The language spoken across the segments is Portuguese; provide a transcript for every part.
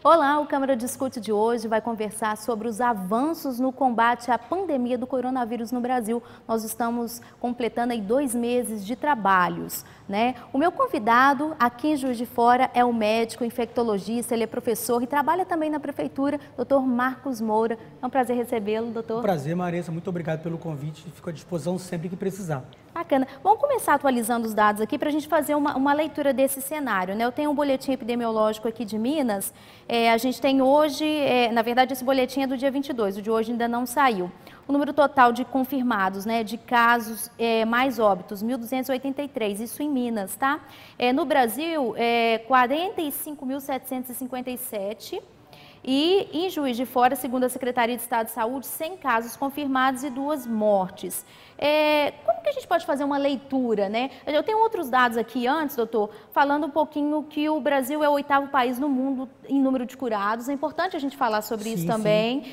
Olá, o Câmara Discute de hoje vai conversar sobre os avanços no combate à pandemia do coronavírus no Brasil. Nós estamos completando aí 2 meses de trabalhos, né? O meu convidado aqui em Juiz de Fora é o médico infectologista, ele é professor e trabalha também na prefeitura, Dr. Marcos Moura. É um prazer recebê-lo, doutor. Prazer, Marissa. Muito obrigado pelo convite. Fico à disposição sempre que precisar. Bacana. Vamos começar atualizando os dados aqui para a gente fazer uma leitura desse cenário, né? Eu tenho um boletim epidemiológico aqui de Minas. A gente tem hoje, na verdade, esse boletim é do dia 22, o de hoje ainda não saiu. O número total de confirmados, né, de casos mais óbitos, 1.283, isso em Minas, tá? No Brasil, 45.757. E em Juiz de Fora, segundo a Secretaria de Estado de Saúde, 100 casos confirmados e 2 mortes. Como que a gente pode fazer uma leitura, né? Eu tenho outros dados aqui antes, doutor, falando um pouquinho que o Brasil é o 8º país no mundo em número de curados. É importante a gente falar sobre isso também.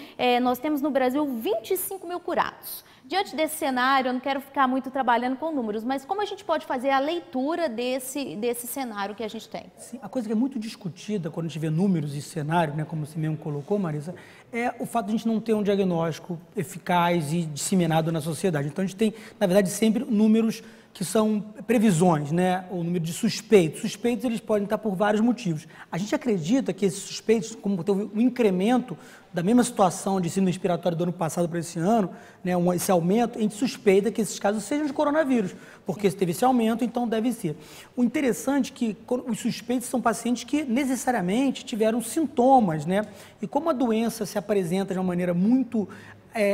Nós temos no Brasil 25 mil curados. Diante desse cenário, eu não quero ficar muito trabalhando com números, mas como a gente pode fazer a leitura desse cenário que a gente tem? Sim, a coisa que é muito discutida quando a gente vê números e cenário, né, como você mesmo colocou, Marisa, é o fato de a gente não ter um diagnóstico eficaz e disseminado na sociedade. Então, a gente tem, na verdade, sempre números que são previsões, né? O número de suspeitos. Suspeitos, eles podem estar por vários motivos. A gente acredita que esses suspeitos, como teve um incremento da mesma situação de síndrome respiratória do ano passado para esse ano, né, esse aumento, a gente suspeita que esses casos sejam de coronavírus, porque teve esse aumento, então deve ser. O interessante é que os suspeitos são pacientes que necessariamente tiveram sintomas, né? E como a doença se apresenta de uma maneira muito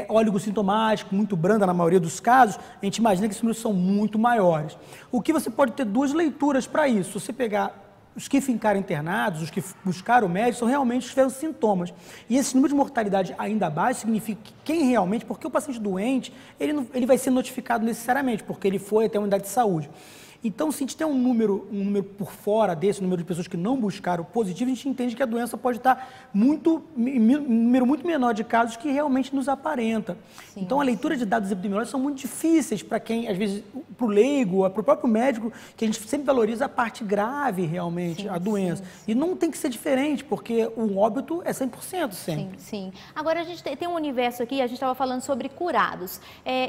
oligosintomática, muito branda na maioria dos casos, a gente imagina que esses números são muito maiores. O que você pode ter 2 leituras para isso. Se você pegar os que ficaram internados, os que buscaram o médico, são realmente os que tiveram sintomas. E esse número de mortalidade ainda baixo significa que quem realmente, porque o paciente doente, ele vai ser notificado necessariamente, porque ele foi até a unidade de saúde. Então, se a gente tem um número por fora desse número de pessoas que não buscaram positivo, a gente entende que a doença pode estar um número muito menor de casos que realmente nos aparenta. Sim, então, a leitura de dados epidemiológicos são muito difíceis para quem, às vezes, para o leigo, para o próprio médico, que a gente sempre valoriza a parte grave, realmente, a doença. E não tem que ser diferente, porque o óbito é 100% sempre. Sim. Agora, a gente tem um universo aqui, a gente estava falando sobre curados.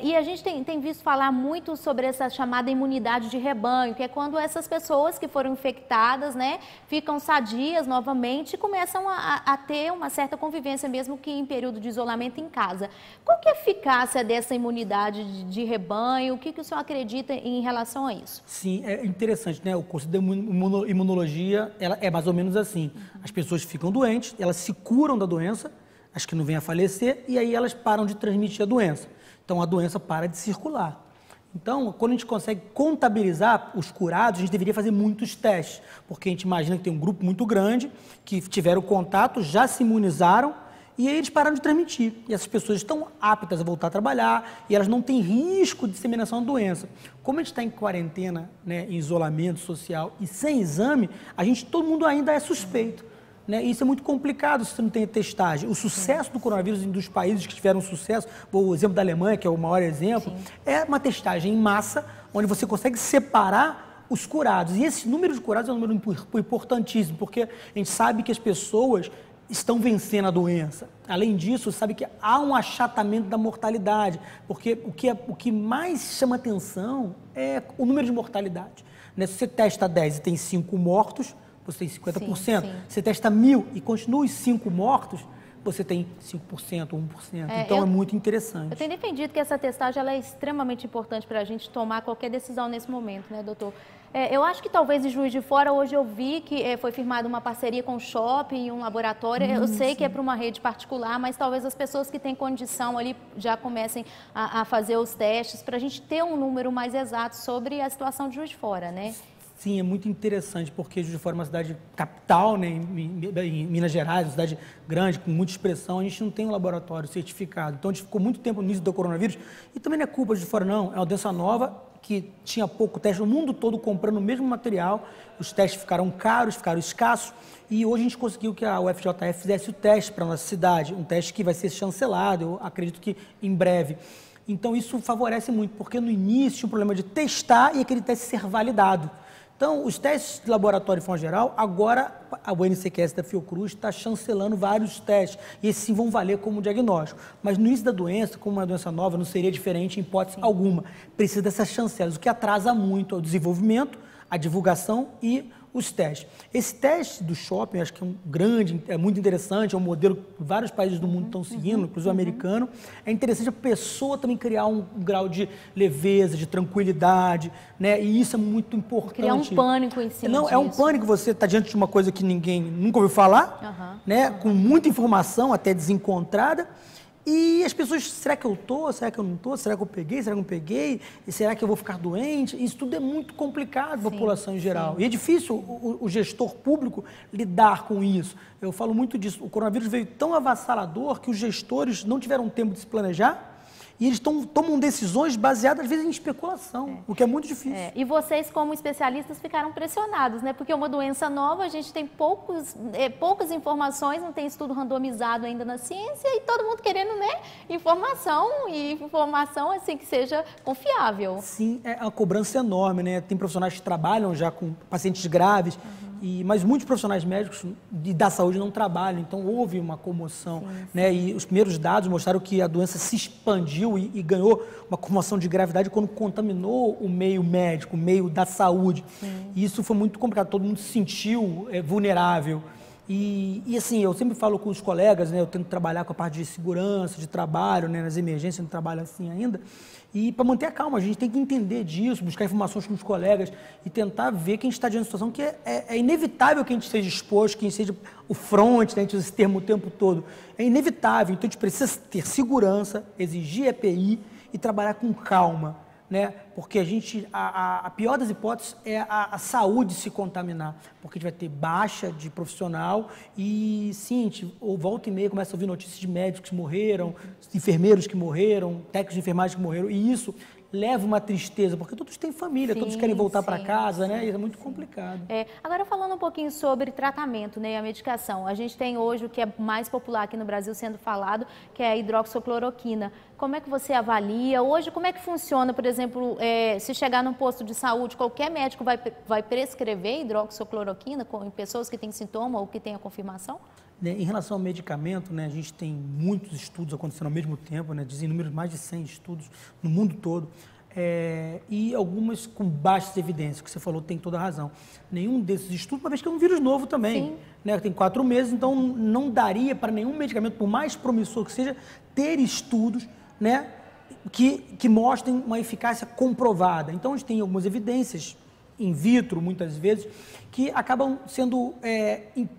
E a gente tem visto falar muito sobre essa chamada imunidade de rebanho, que é quando essas pessoas que foram infectadas, né, ficam sadias novamente e começam a ter uma certa convivência, mesmo que em período de isolamento em casa. Qual que é a eficácia dessa imunidade de rebanho? O que o senhor acredita em relação a isso? Sim, é interessante, né? O curso de imunologia, ela é mais ou menos assim. As pessoas ficam doentes, elas se curam da doença, as que não vêm a falecer, e aí elas param de transmitir a doença. Então, a doença para de circular. Então, quando a gente consegue contabilizar os curados, a gente deveria fazer muitos testes, porque a gente imagina que tem um grupo muito grande que tiveram contato, já se imunizaram e aí eles pararam de transmitir. E essas pessoas estão aptas a voltar a trabalhar e elas não têm risco de disseminação da doença. Como a gente está em quarentena, né, em isolamento social e sem exame, todo mundo ainda é suspeito. Né? Isso é muito complicado se você não tem testagem. O sucesso do coronavírus dos países que tiveram sucesso, o exemplo da Alemanha, que é o maior exemplo, é uma testagem em massa, onde você consegue separar os curados. E esse número de curados é um número importantíssimo, porque a gente sabe que as pessoas estão vencendo a doença. Além disso, sabe que há um achatamento da mortalidade, porque o que mais chama atenção é o número de mortalidade. Né? Se você testa 10 e tem 5 mortos, você tem 50%. Você testa 1.000 e continua os 5 mortos, você tem 5%, 1%. Então, é muito interessante. Eu tenho defendido que essa testagem ela é extremamente importante para a gente tomar qualquer decisão nesse momento, né, doutor? Eu acho que talvez em Juiz de Fora, hoje eu vi que foi firmada uma parceria com o shopping e um laboratório. Eu sei que é para uma rede particular, mas talvez as pessoas que têm condição ali já comecem a fazer os testes para a gente ter um número mais exato sobre a situação de Juiz de Fora, né? Sim, é muito interessante, porque Juiz de Fora é uma cidade capital, né, em Minas Gerais, uma cidade grande, com muita expressão, a gente não tem um laboratório certificado. Então, a gente ficou muito tempo no início do coronavírus, e também não é culpa de Juiz de Fora, não, é uma doença nova, que tinha pouco teste, no mundo todo comprando o mesmo material, os testes ficaram caros, ficaram escassos, e hoje a gente conseguiu que a UFJF fizesse o teste para a nossa cidade, um teste que vai ser chancelado, eu acredito que em breve. Então, isso favorece muito, porque no início tinha um problema de testar e aquele teste ser validado. Então, os testes de laboratório de forma geral, agora a UNCQS da Fiocruz está chancelando vários testes, e esses sim vão valer como diagnóstico. Mas no início da doença, como uma doença nova, não seria diferente em hipótese alguma. Precisa dessas chancelas, o que atrasa muito o desenvolvimento, a divulgação e os testes. Esse teste do shopping, acho que é muito interessante, é um modelo que vários países do mundo estão seguindo, inclusive o americano. É interessante a pessoa também criar um grau de leveza, de tranquilidade, né? E isso é muito importante. Criar um pânico em cima Não, é um pânico, você está diante de uma coisa que ninguém nunca ouviu falar, né? Com muita informação, até desencontrada. E as pessoas, será que eu estou? Será que eu não estou? Será que eu peguei? Será que eu não peguei? E será que eu vou ficar doente? Isso tudo é muito complicado para a população em geral. Sim. E é difícil o gestor público lidar com isso. Eu falo muito disso. O coronavírus veio tão avassalador que os gestores não tiveram tempo de se planejar. E eles tomam decisões baseadas, às vezes, em especulação, o que é muito difícil. E vocês, como especialistas, ficaram pressionados, né? Porque é uma doença nova, a gente tem poucas informações, não tem estudo randomizado ainda na ciência, e todo mundo querendo, né, informação assim que seja confiável. Sim, é uma cobrança enorme, né? Tem profissionais que trabalham já com pacientes graves, mas muitos profissionais médicos da saúde não trabalham, então houve uma comoção, né? E os primeiros dados mostraram que a doença se expandiu e ganhou uma comoção de gravidade quando contaminou o meio médico, o meio da saúde. E isso foi muito complicado, todo mundo se sentiu vulnerável. E assim, eu sempre falo com os colegas, né? Eu tento trabalhar com a parte de segurança, de trabalho, né? Nas emergências, não trabalho assim ainda. E para manter a calma, a gente tem que entender disso, buscar informações com os colegas e tentar ver que a gente está diante de uma situação que é inevitável que a gente seja exposto, que a gente seja o front, né? A gente usa esse termo o tempo todo. É inevitável, então a gente precisa ter segurança, exigir EPI e trabalhar com calma, né? Porque a pior das hipóteses é a saúde se contaminar, porque a gente vai ter baixa de profissional e, sim, volta e meia começa a ouvir notícias de médicos que morreram, enfermeiros que morreram, técnicos de enfermagem que morreram, e isso leva uma tristeza, porque todos têm família, todos querem voltar para casa, né? E é muito complicado. Agora, falando um pouquinho sobre tratamento, né, e a medicação, a gente tem hoje o que é mais popular aqui no Brasil sendo falado, que é a hidroxicloroquina. Como é que você avalia? Hoje, como é que funciona, por exemplo, se chegar num posto de saúde, qualquer médico vai prescrever hidroxicloroquina em pessoas que têm sintoma ou que têm a confirmação? Em relação ao medicamento, né, a gente tem muitos estudos acontecendo ao mesmo tempo, né, dizem números mais de 100 estudos no mundo todo, e algumas com baixas evidências, que você falou tem toda a razão. Nenhum desses estudos, uma vez que é um vírus novo também, né, tem 4 meses, então não daria para nenhum medicamento, por mais promissor que seja, ter estudos, né, que mostrem uma eficácia comprovada. Então a gente tem algumas evidências in vitro, muitas vezes, que acabam sendo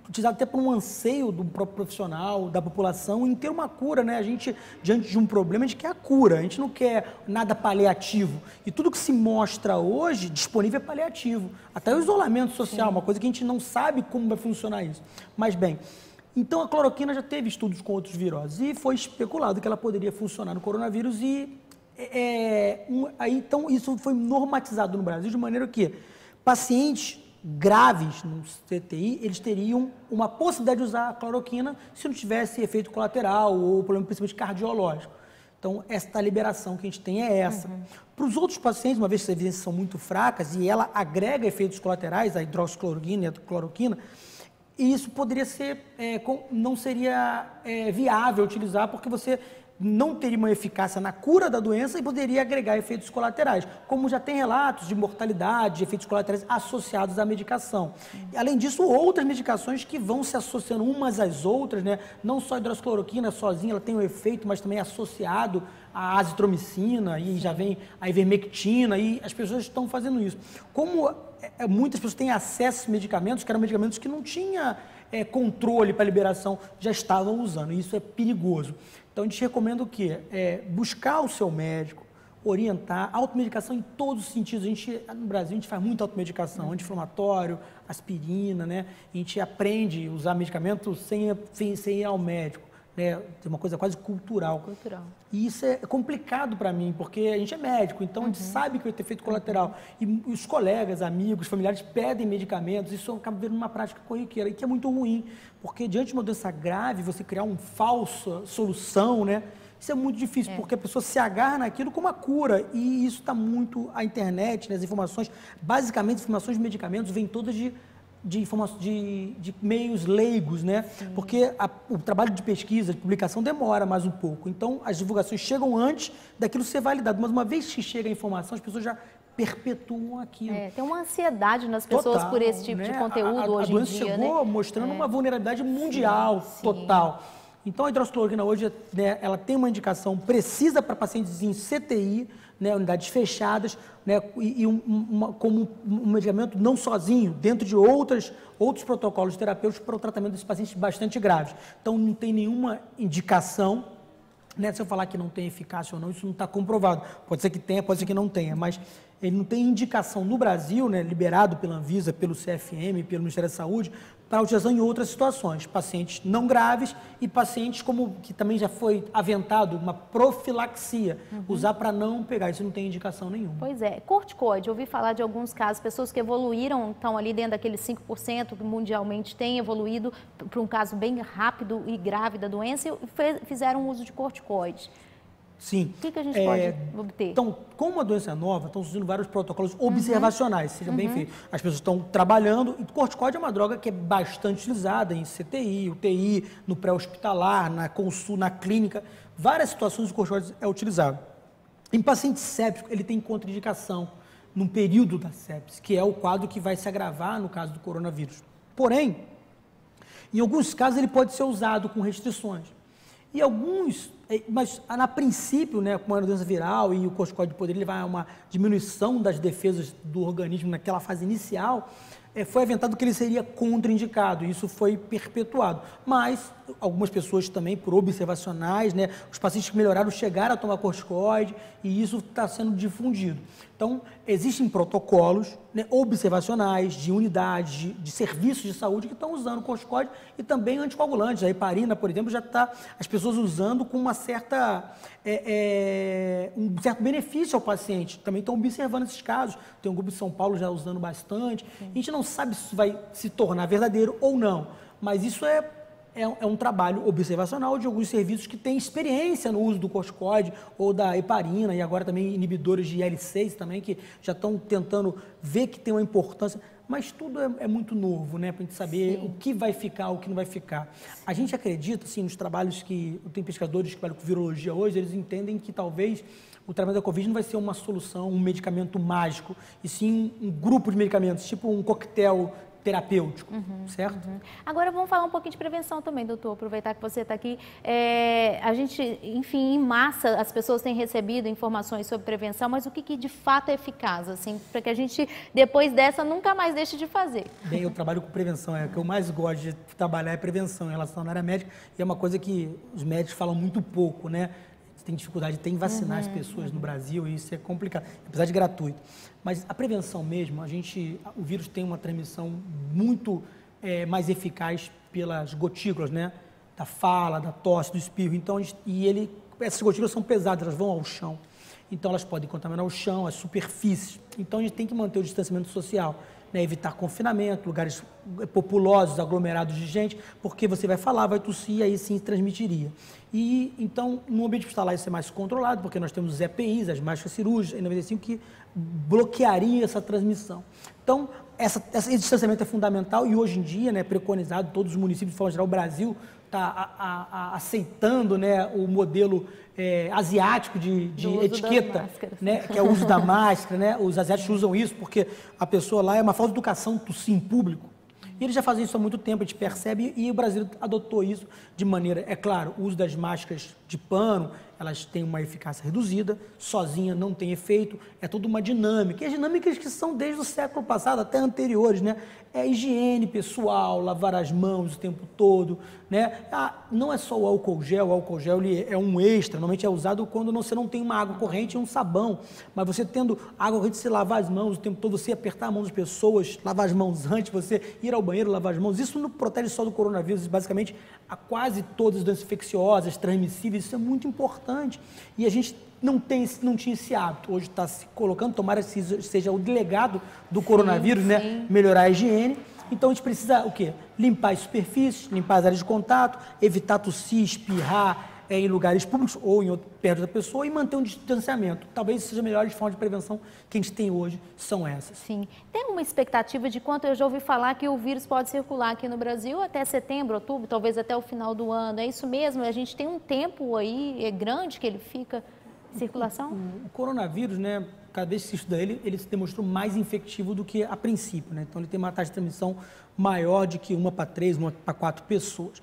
utilizados até por um anseio do próprio profissional, da população, em ter uma cura, né? A gente, diante de um problema, a gente quer a cura, a gente não quer nada paliativo. E tudo que se mostra hoje disponível é paliativo. Até o isolamento social, uma coisa que a gente não sabe como vai funcionar isso. Mas, bem, então a cloroquina já teve estudos com outros viroses e foi especulado que ela poderia funcionar no coronavírus então isso foi normatizado no Brasil de maneira que pacientes graves no CTI, eles teriam uma possibilidade de usar a cloroquina se não tivesse efeito colateral ou problema principalmente cardiológico. Então, esta liberação que a gente tem é essa. Para os outros pacientes, uma vez que as evidências são muito fracas e ela agrega efeitos colaterais, a hidroxicloroquina e a cloroquina, e isso poderia ser, não seria viável utilizar porque você não teria uma eficácia na cura da doença e poderia agregar efeitos colaterais, como já tem relatos de mortalidade, de efeitos colaterais associados à medicação. E, além disso, outras medicações que vão se associando umas às outras, né? Não só a hidroxicloroquina sozinha, ela tem um efeito, mas também associado à azitromicina, e já vem a ivermectina, e as pessoas estão fazendo isso. Como muitas pessoas têm acesso a esses medicamentos, que eram medicamentos que não tinha controle para liberação, já estavam usando, e isso é perigoso. Então, a gente recomenda o quê? Buscar o seu médico, orientar, automedicação em todos os sentidos. No Brasil, a gente faz muita automedicação, anti-inflamatório, aspirina, né? A gente aprende a usar medicamento sem ir ao médico, né? Tem uma coisa quase cultural. E isso é complicado para mim, porque a gente é médico, então a gente sabe que vai ter efeito colateral. E os colegas, amigos, familiares pedem medicamentos, isso acaba virando uma prática corriqueira, e que é muito ruim, porque diante de uma doença grave, você criar uma falsa solução, né? Isso é muito difícil, porque a pessoa se agarra naquilo como uma cura. E isso está muito... A internet, né, as informações, basicamente, as informações de medicamentos vêm todas de meios leigos, né? Sim. Porque o trabalho de pesquisa, de publicação demora mais um pouco. Então, as divulgações chegam antes daquilo ser validado. Mas uma vez que chega a informação, as pessoas já perpetuam aquilo. Tem uma ansiedade nas pessoas total, por esse tipo, né, de conteúdo hoje em dia. A doença chegou, né, mostrando uma vulnerabilidade mundial, sim, total. Então, a hidroxicloroquina hoje, né, ela tem uma indicação precisa para pacientes em CTI, né, unidades fechadas, né, como um medicamento não sozinho, dentro de outros protocolos terapêuticos para o tratamento desses pacientes bastante graves. Então, não tem nenhuma indicação, né, se eu falar que não tem eficácia ou não, isso não está comprovado. Pode ser que tenha, pode ser que não tenha, mas ele não tem indicação no Brasil, né, liberado pela Anvisa, pelo CFM, pelo Ministério da Saúde, para utilização em outras situações, pacientes não graves e pacientes como que também já foi aventado uma profilaxia, usar para não pegar, isso não tem indicação nenhuma. Pois é, corticoide, eu ouvi falar de alguns casos, pessoas que evoluíram, estão ali dentro daqueles 5% que mundialmente tem evoluído para um caso bem rápido e grave da doença e fizeram uso de corticoide. Sim. O que a gente pode obter? Então, como a doença é nova, estão surgindo vários protocolos observacionais, seja bem feito. As pessoas estão trabalhando, e o corticóide é uma droga que é bastante utilizada em CTI, UTI, no pré-hospitalar, na consulta, na clínica. Várias situações o corticóide é utilizado. Em paciente séptico, ele tem contraindicação num período da sepse, que é o quadro que vai se agravar no caso do coronavírus. Porém, em alguns casos ele pode ser usado com restrições. E alguns, mas a princípio, né, como é uma doença viral e o corticóide poderia levar a uma diminuição das defesas do organismo naquela fase inicial, foi aventado que ele seria contraindicado, e isso foi perpetuado. Mas algumas pessoas também, por observacionais, né, os pacientes que melhoraram chegaram a tomar corticoide e isso está sendo difundido. Então, existem protocolos, né, observacionais de unidades, de serviços de saúde que estão usando corticoide e também anticoagulantes. A heparina, por exemplo, já está as pessoas usando com uma certa, um certo benefício ao paciente. Também estão observando esses casos. Tem um grupo de São Paulo já usando bastante. Sim. A gente não sabe se vai se tornar verdadeiro ou não, mas isso é um trabalho observacional de alguns serviços que têm experiência no uso do corticoide ou da heparina e agora também inibidores de IL-6 também, que já estão tentando ver que tem uma importância, mas tudo é muito novo, né, para a gente saber o que vai ficar, o que não vai ficar. A gente acredita, assim, nos trabalhos que tem pesquisadores que trabalham com virologia hoje, eles entendem que talvez o tratamento da Covid não vai ser uma solução, um medicamento mágico, e sim um grupo de medicamentos, tipo um coquetel terapêutico, certo? Agora vamos falar um pouquinho de prevenção também, doutor, aproveitar que você está aqui. A gente, enfim, em massa, as pessoas têm recebido informações sobre prevenção, mas o que de fato é eficaz, assim, para que a gente, depois dessa, nunca mais deixe de fazer? Bem, eu trabalho com prevenção, o que eu mais gosto de trabalhar é prevenção em relação à área médica, e é uma coisa que os médicos falam muito pouco, né? Tem dificuldade, tem vacinar as pessoas no Brasil e isso é complicado, apesar de gratuito. Mas a prevenção mesmo, o vírus tem uma transmissão muito mais eficaz pelas gotículas, né? Da fala, da tosse, do espirro. Então, essas gotículas são pesadas, elas vão ao chão. Então, elas podem contaminar o chão, as superfícies. Então, a gente tem que manter o distanciamento social, né? Evitar confinamento, lugares populosos, aglomerados de gente, porque você vai falar, vai tossir, e aí sim transmitiria. E, então, no ambiente hospitalar isso é mais controlado, porque nós temos os EPIs, as máscaras cirúrgicas, N95, que bloquearia essa transmissão. Então, esse distanciamento é fundamental e hoje em dia, né, preconizado, todos os municípios, de forma geral, o Brasil está aceitando, né, o modelo asiático de etiqueta, né, que é o uso da máscara, né, os asiáticos usam isso porque a pessoa lá é uma falta de educação tossir em público. E eles já fazem isso há muito tempo, a gente percebe, e o Brasil adotou isso de maneira, é claro, o uso das máscaras de pano, elas têm uma eficácia reduzida, sozinha não tem efeito, é toda uma dinâmica. E as dinâmicas que são desde o século passado, até anteriores, né? É higiene pessoal, lavar as mãos o tempo todo, né? Não é só o álcool gel ele é um extra, normalmente é usado quando você não tem uma água corrente e um sabão, mas você tendo água corrente, você lavar as mãos o tempo todo, você apertar a mão das pessoas, lavar as mãos antes, você ir ao banheiro, lavar as mãos, isso não protege só do coronavírus, basicamente a quase todas as doenças infecciosas, transmissíveis, isso é muito importante, e a gente não tinha esse hábito, hoje está se colocando, tomara que seja o delegado do coronavírus, né? Melhorar a higiene. Então a gente precisa o quê? Limpar as superfícies, limpar as áreas de contato, evitar tossir, espirrar, em lugares públicos ou perto da pessoa e manter um distanciamento. Talvez seja a melhor forma de prevenção que a gente tem hoje são essas. Sim. Tem uma expectativa de quanto eu já ouvi falar que o vírus pode circular aqui no Brasil até setembro, outubro, talvez até o final do ano. É isso mesmo? A gente tem um tempo aí grande que ele fica em circulação? O coronavírus, né, cada vez que se estuda ele se demonstrou mais infectivo do que a princípio, né? Então ele tem uma taxa de transmissão maior de que 1 para 3, 1 para 4 pessoas.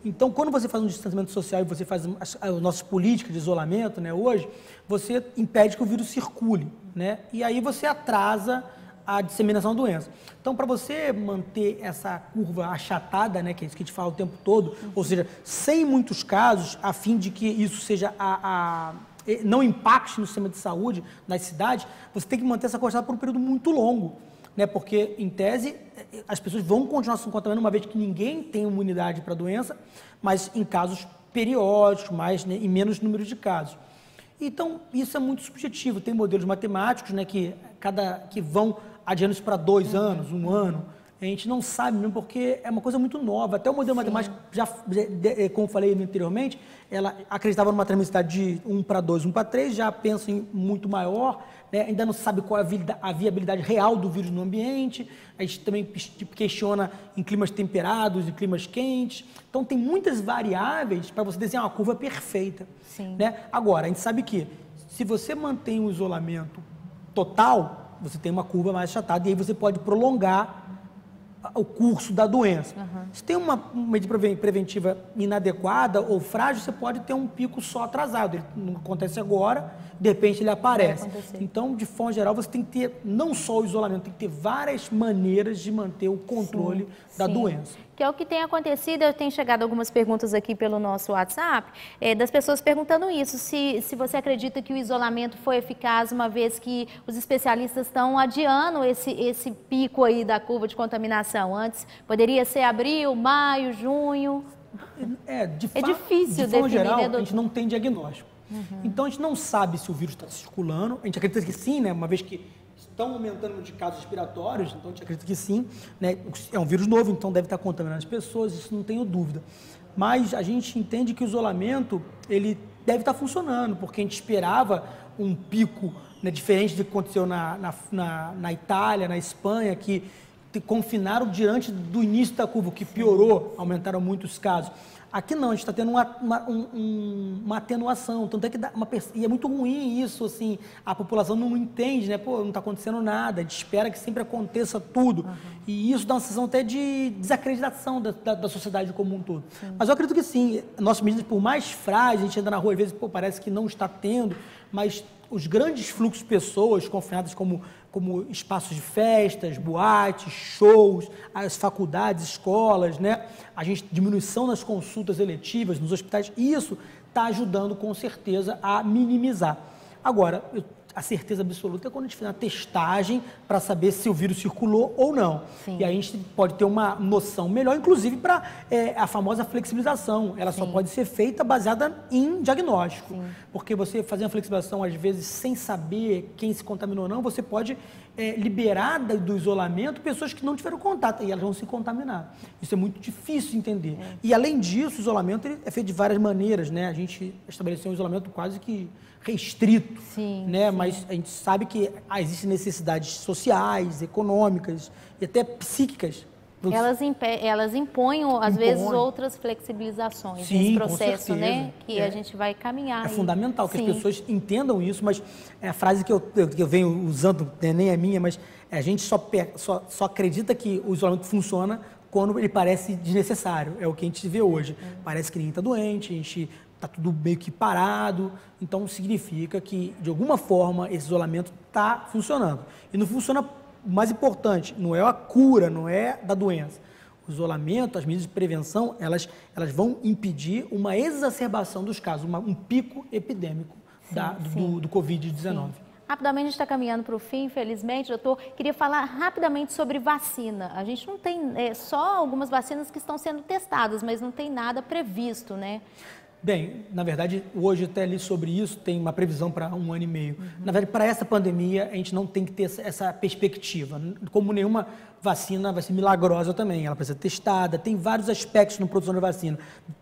Então, quando você faz um distanciamento social e você faz as nossas políticas de isolamento, né, hoje, você impede que o vírus circule, né? E aí você atrasa a disseminação da doença. Então, para você manter essa curva achatada, né, que é isso que a gente fala o tempo todo, ou seja, sem muitos casos, a fim de que isso seja não impacte no sistema de saúde nas cidades, você tem que manter essa cortada por um período muito longo, né? Porque, em tese, as pessoas vão continuar se contaminando, uma vez que ninguém tem imunidade para a doença, mas em casos periódicos, né, em menos número de casos. Então, isso é muito subjetivo. Tem modelos matemáticos, né, que vão adiando isso para 2 anos, 1 ano. A gente não sabe mesmo, porque é uma coisa muito nova. Até o modelo matemático, como eu falei anteriormente, ela acreditava numa transmissibilidade de 1 para 2, 1 para 3, já pensa em muito maior, né? Ainda não sabe qual é a viabilidade real do vírus no ambiente. A gente também questiona em climas temperados, em climas quentes. Então, tem muitas variáveis para você desenhar uma curva perfeita. Sim. Né? Agora, a gente sabe que se você mantém um isolamento total, você tem uma curva mais achatada e aí você pode prolongar o curso da doença. Se tem uma medida preventiva inadequada ou frágil, você pode ter um pico só atrasado. Ele não acontece agora, de repente ele aparece. Então, de forma geral, você tem que ter não só o isolamento, tem que ter várias maneiras de manter o controle da doença. Que é o que tem acontecido. Eu tenho chegado algumas perguntas aqui pelo nosso WhatsApp, das pessoas perguntando isso, se você acredita que o isolamento foi eficaz, uma vez que os especialistas estão adiando esse pico aí da curva de contaminação. Antes poderia ser abril, maio, junho. É difícil definir, forma geral, né, doutor? a gente não tem diagnóstico. Então, a gente não sabe se o vírus está circulando. A gente acredita que sim, né? Uma vez que estão aumentando o número de casos respiratórios, então a gente acredita que sim, né? É um vírus novo, então deve estar contaminando as pessoas, isso não tenho dúvida. Mas a gente entende que o isolamento, ele deve estar funcionando, porque a gente esperava um pico, né, diferente do que aconteceu na Itália, na Espanha, que confinaram diante do início da curva, que piorou, aumentaram muito os casos. Aqui não, a gente está tendo uma atenuação, tanto é que e é muito ruim isso, assim, a população não entende, né? Pô, não está acontecendo nada, a gente espera que sempre aconteça tudo. E isso dá uma sensação até de desacreditação da sociedade como um todo. Mas eu acredito que sim, nossas medidas, por mais frágeis, a gente anda na rua, às vezes, parece que não está tendo, mas os grandes fluxos de pessoas confinadas como espaços de festas, boates, shows, as faculdades, escolas, né? A gente, diminuição nas consultas eletivas, nos hospitais, isso está ajudando com certeza a minimizar. Agora, a certeza absoluta é quando a gente faz uma testagem para saber se o vírus circulou ou não. E aí a gente pode ter uma noção melhor, inclusive para a famosa flexibilização. Ela só pode ser feita baseada em diagnóstico. Porque você fazer uma flexibilização, às vezes, sem saber quem se contaminou ou não, você pode liberar do isolamento pessoas que não tiveram contato e elas vão se contaminar. Isso é muito difícil de entender. E, além disso, o isolamento é feito de várias maneiras, né? A gente estabeleceu um isolamento quase que restrito, né? Mas a gente sabe que existem necessidades sociais, econômicas e até psíquicas. Elas impõem, às vezes, outras flexibilizações nesse processo, né? Que a gente vai caminhar. É fundamental que as pessoas entendam isso, mas a frase que eu venho usando, nem é minha, mas a gente só acredita que o isolamento funciona quando ele parece desnecessário. É o que a gente vê hoje. Parece que ninguém está doente, a gente está tudo meio que parado, então significa que, de alguma forma, esse isolamento está funcionando. E não funciona, o mais importante, não é a cura, não é da doença. O isolamento, as medidas de prevenção, elas vão impedir uma exacerbação dos casos, um pico epidêmico do Covid-19. Rapidamente, a gente está caminhando para o fim, infelizmente, doutor. Queria falar rapidamente sobre vacina. A gente não tem só algumas vacinas que estão sendo testadas, mas não tem nada previsto, né? Bem, na verdade, hoje até li sobre isso, tem uma previsão para 1 ano e meio. Na verdade, para essa pandemia, a gente não tem que ter essa perspectiva. Como nenhuma vacina vai ser milagrosa também, ela precisa ser testada, tem vários aspectos na produção da vacina.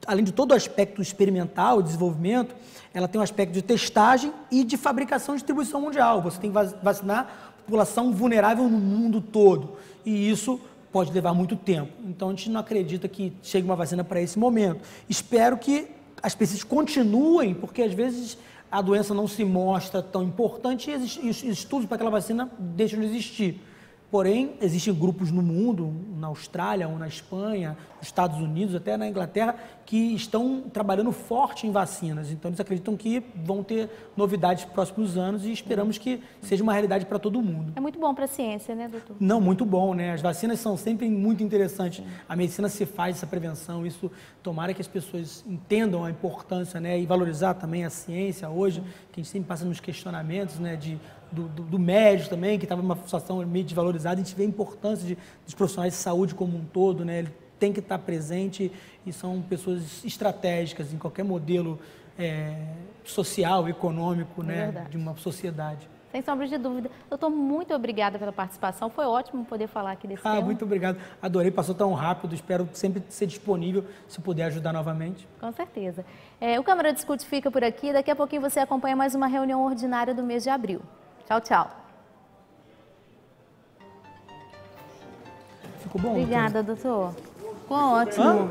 Além de todo o aspecto experimental, desenvolvimento, ela tem um aspecto de testagem e de fabricação e distribuição mundial. Você tem que vacinar a população vulnerável no mundo todo. E isso pode levar muito tempo. Então, a gente não acredita que chegue uma vacina para esse momento. Espero que as pesquisas continuem, porque às vezes a doença não se mostra tão importante e os estudos para aquela vacina deixam de existir. Porém, existem grupos no mundo, na Austrália ou na Espanha, nos Estados Unidos, até na Inglaterra, que estão trabalhando forte em vacinas. Então, eles acreditam que vão ter novidades nos próximos anos e esperamos que seja uma realidade para todo mundo. É muito bom para a ciência, né, doutor? Não, muito bom, né? As vacinas são sempre muito interessantes. A medicina se faz essa prevenção, isso tomara que as pessoas entendam a importância, né? E valorizar também a ciência hoje, que a gente sempre passa nos questionamentos, né? Do médico também, que estava numa situação meio desvalorizada, a gente vê a importância dos profissionais de saúde como um todo, né? Ele tem que estar presente e são pessoas estratégicas em qualquer modelo social, econômico, né? De uma sociedade. Sem sombra de dúvida. Doutor, muito obrigada pela participação. Foi ótimo poder falar aqui desse tema. Muito obrigado. Adorei, passou tão rápido. Espero sempre ser disponível se puder ajudar novamente. Com certeza. O Câmara Discute fica por aqui. Daqui a pouquinho você acompanha mais uma reunião ordinária do mês de abril. Tchau, tchau. Ficou bom? Obrigada, doutor. Ficou ótimo.